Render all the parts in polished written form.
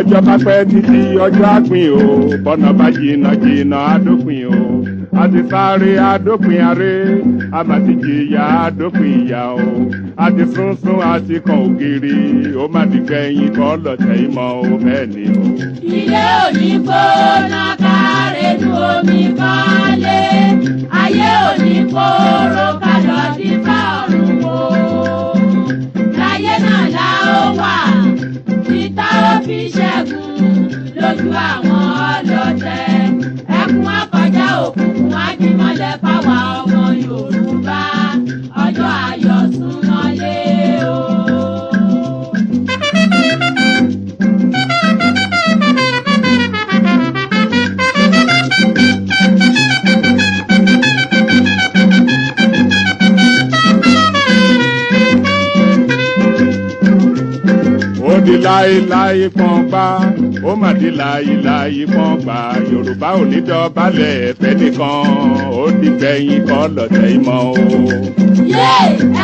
bọ́jọ́ bá pẹ́ títí ọjọ́ àpín o bọ́nà bá jìnnà jìnnà àdópin o àti sáré àdópin aré àmàtí jìyà àdópin ìyà o àti sunsun àti kan ògiri ó má di gbẹ̀yìn kọ́ lọ́tẹ̀ ìmọ̀ o bẹ́ẹ̀ ni o. ilé òní gbóná kárẹ́nu omi kọ́lé ayé òní kóró kálọ̀ dífá ọ̀run wo láyé náà la ó wà títà ó fi ṣẹ́gun lójú àwọn ọlọ́tẹ̀ ẹkún akọjá òkùnkùn ajímọ́lẹ̀ fáwa ọmọ Yorùbá ọjọ́ ayọ̀ súnmọ́lé o. Di láéláé pọ́n gbá ó mà di láéláé pọ́n gbá Yorùbá ò ní dọ̀bálẹ̀ ẹ̀fẹ́ nìkan ó di gbẹ̀yìn kọ́ lọ́tẹ̀ ìmọ̀ o. yé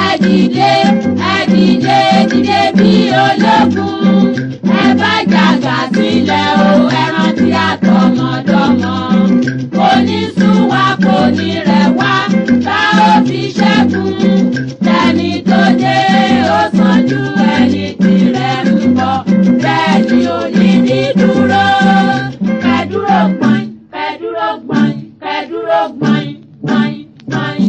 ẹ dìde bí ológun ẹ bá jàgà sílẹ̀ o ẹ rántí àtọmọdọ́mọ kò ní sún wa kò ní rẹ̀ wá tá ó fi ṣẹ́gun tẹni tó dé ó sàn ju ẹni tirẹ̀ ń bọ̀ bẹ́ẹ̀ ni ò ní ní dúró kẹ́dúró gbọ̀n kẹ́dúró gbọ̀n kẹ́dúró gbọ̀n gbọ̀n gbọ̀n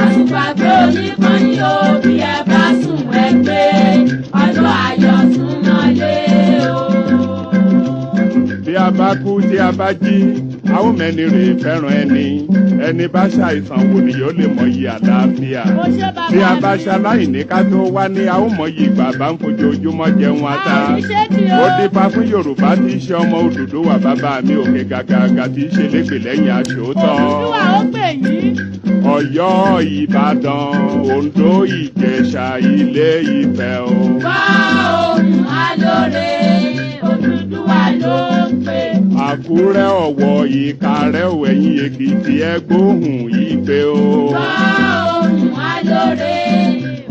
àtùpàgbé oníkànnì o bí ẹ bá sùn ẹ gbé ọjọ́ ayọ̀ súnmọ́lé o. bí a bá kú tí a bá jí a ó mẹ́ni rè fẹ́ràn ẹni bá ṣàìsàn wò ni yóò lè mọyì àlàáfíà bí a bá ṣaláìní ká tó wá ní a ó mọyì bàbá ń fojoojúmọ́ jẹun ata ó dífá fún Yorùbá tí í ṣe ọmọ Odùduwà bàbá mi òkè gàgàgà tí í ṣe lẹ́gbẹ̀ẹ́ lẹ́yìn aṣòótọ́ Ọ̀yọ́ Ìbàdàn Oǹdó Ìjẹ̀ṣà Ilé Ifẹ̀ o. wá ohùn alóore Odùduwà ló ń pè. Àkúrẹ́ Ọ̀wọ̀ Ìkàrẹ́ Ẹ̀yìn Èkìtì ẹgbóhùn Ìgbé o. wá ohùn alóore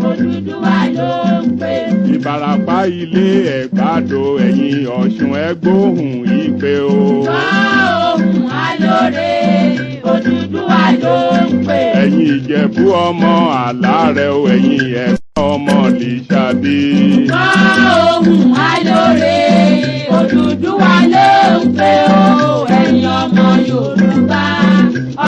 Odùduwà ló ń pè. Ìbàràpá Ilé Ẹ̀gbádò Ẹ̀yìn Ọ̀ṣun ẹgbóhùn Ìgbé o. wá ohùn alóore Odùduwà ló ń pè. Ẹ̀yin Ìjẹ̀bú ọmọ Àlárẹ̀ Ẹ̀yìn Ẹ̀gbá ọmọ Lísàbí. wá ohùn alóore